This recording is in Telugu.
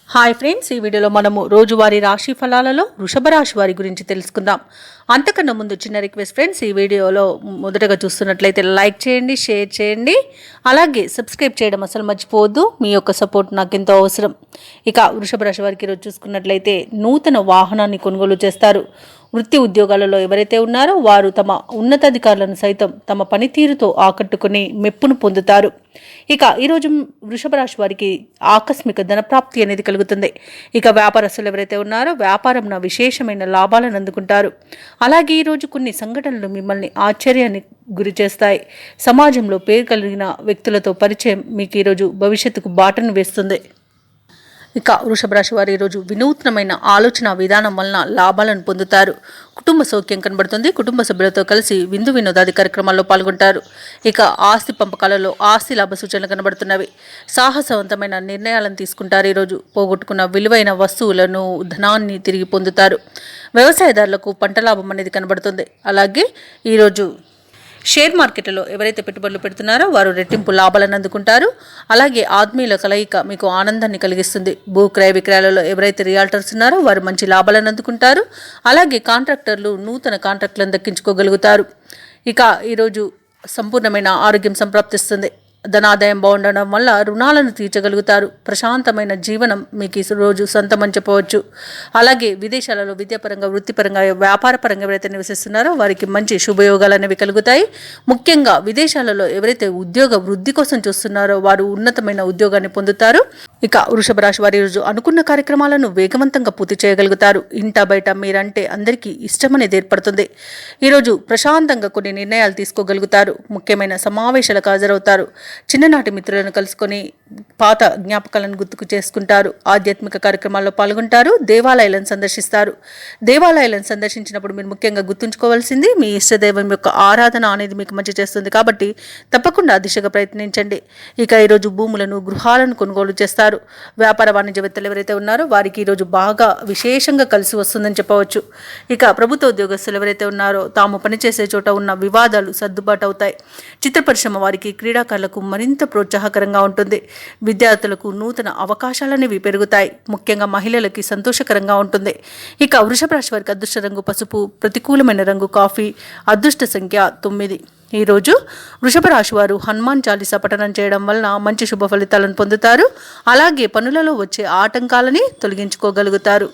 హాయ్ ఫ్రెండ్స్, ఈ వీడియోలో మనము రోజువారీ రాశి ఫలాలలో వృషభ రాశి వారి గురించి తెలుసుకుందాం. అంతకన్నా ముందు చిన్న రిక్వెస్ట్ ఫ్రెండ్స్, ఈ వీడియోలో మొదటగా చూస్తున్నట్లయితే లైక్ చేయండి, షేర్ చేయండి, అలాగే సబ్స్క్రైబ్ చేయడం అసలు మర్చిపోవద్దు. మీ యొక్క సపోర్ట్ నాకు ఎంతో అవసరం. ఇక వృషభ రాశి వారికి ఈరోజు చూసుకున్నట్లయితే నూతన వాహనాన్ని కొనుగోలు చేస్తారు. వృత్తి ఉద్యోగాలలో ఎవరైతే ఉన్నారో వారు తమ ఉన్నతాధికారులను సైతం తమ పనితీరుతో ఆకట్టుకుని మెప్పును పొందుతారు. ఇక ఈరోజు వృషభ రాశి వారికి ఆకస్మిక ధనప్రాప్తి అనేది కలుగుతుంది. ఇక వ్యాపారస్తులు ఎవరైతే ఉన్నారో వ్యాపారంలో విశేషమైన లాభాలను అందుకుంటారు. అలాగే ఈరోజు కొన్ని సంఘటనలు మిమ్మల్ని ఆశ్చర్యాన్ని గురి చేస్తాయి. సమాజంలో పేరు కలిగిన వ్యక్తులతో పరిచయం మీకు ఈరోజు భవిష్యత్తుకు బాటను వేస్తుంది. ఇక వృషభ రాశి వారు ఈరోజు వినూత్నమైన ఆలోచన విధానం వలన లాభాలను పొందుతారు. కుటుంబ సౌఖ్యం కనబడుతుంది. కుటుంబ సభ్యులతో కలిసి విందు వినోదాది కార్యక్రమాల్లో పాల్గొంటారు. ఇక ఆస్తి పంపకాలలో ఆస్తి లాభ సూచనలు కనబడుతున్నవి. సాహసవంతమైన నిర్ణయాలను తీసుకుంటారు. ఈరోజు పోగొట్టుకున్న విలువైన వస్తువులను, ధనాన్ని తిరిగి పొందుతారు. వ్యవసాయదారులకు పంట లాభం అనేది కనబడుతుంది. అలాగే ఈరోజు షేర్ మార్కెట్లో ఎవరైతే పెట్టుబడులు పెడుతున్నారో వారు రెట్టింపు లాభాలను అందుకుంటారు. అలాగే ఆత్మీయుల కలయిక మీకు ఆనందాన్ని కలిగిస్తుంది. భూ క్రయ విక్రయాలలో ఎవరైతే రియాల్టర్స్ ఉన్నారో వారు మంచి లాభాలను అందుకుంటారు. అలాగే కాంట్రాక్టర్లు నూతన కాంట్రాక్టులను దక్కించుకోగలుగుతారు. ఇక ఈరోజు సంపూర్ణమైన ఆరోగ్యం సంప్రాప్తిస్తుంది. ధనాదాయం బాగుండడం వల్ల రుణాలను తీర్చగలుగుతారు. ప్రశాంతమైన జీవనం మీకు ఈ రోజు సొంతమని చెప్పవచ్చు. అలాగే విదేశాలలో విద్యాపరంగా, వృత్తిపరంగా, వ్యాపారపరంగా ఎవరైతే నివసిస్తున్నారో వారికి మంచి శుభయోగాలు అనేవి కలుగుతాయి. ముఖ్యంగా విదేశాలలో ఎవరైతే ఉద్యోగ వృద్ధి కోసం చూస్తున్నారో వారు ఉన్నతమైన ఉద్యోగాన్ని పొందుతారు. ఇక వృషభ రాశి వారి రోజు అనుకున్న కార్యక్రమాలను వేగవంతంగా పూర్తి చేయగలుగుతారు. ఇంట బయట మీరంటే అందరికీ ఇష్టం అనేది ఏర్పడుతుంది. ఈరోజు ప్రశాంతంగా కొన్ని నిర్ణయాలు తీసుకోగలుగుతారు. ముఖ్యమైన సమావేశాలకు హాజరవుతారు. చిన్ననాటి మిత్రులను కలుసుకొని పాత జ్ఞాపకాలను గుర్తుకు చేసుకుంటారు. ఆధ్యాత్మిక కార్యక్రమాల్లో పాల్గొంటారు. దేవాలయాలను సందర్శిస్తారు. దేవాలయాలను సందర్శించినప్పుడు మీరు ముఖ్యంగా గుర్తుంచుకోవాల్సింది మీ ఇష్టదైవం యొక్క ఆరాధన అనేది మీకు మంచి చేస్తుంది. కాబట్టి తప్పకుండా ఆ దిశగా ప్రయత్నించండి. ఇక ఈరోజు భూములను, గృహాలను కొనుగోలు చేస్తారు. వ్యాపార వాణిజ్యవేత్తలు ఎవరైతే ఉన్నారో వారికి ఈరోజు బాగా విశేషంగా కలిసి వస్తుందని చెప్పవచ్చు. ఇక ప్రభుత్వ ఉద్యోగస్తులు ఎవరైతే ఉన్నారో తాము పనిచేసే చోట ఉన్న వివాదాలు సర్దుబాటు అవుతాయి. చిత్ర పరిశ్రమ వారికి, క్రీడాకారులకు మరింత ప్రోత్సాహకరంగా ఉంటుంది. విద్యార్థులకు నూతన అవకాశాలనేవి పెరుగుతాయి. ముఖ్యంగా మహిళలకి సంతోషకరంగా ఉంటుంది. ఇక వృషభ రాశి వారికి అదృష్ట రంగు పసుపు, ప్రతికూలమైన రంగు కాఫీ, అదృష్ట సంఖ్య 9. ఈరోజు వృషభ రాశి వారు హనుమాన్ చాలీసా పఠనం చేయడం వలన మంచి శుభ ఫలితాలను పొందుతారు. అలాగే పనులలో వచ్చే ఆటంకాలని తొలగించుకోగలుగుతారు.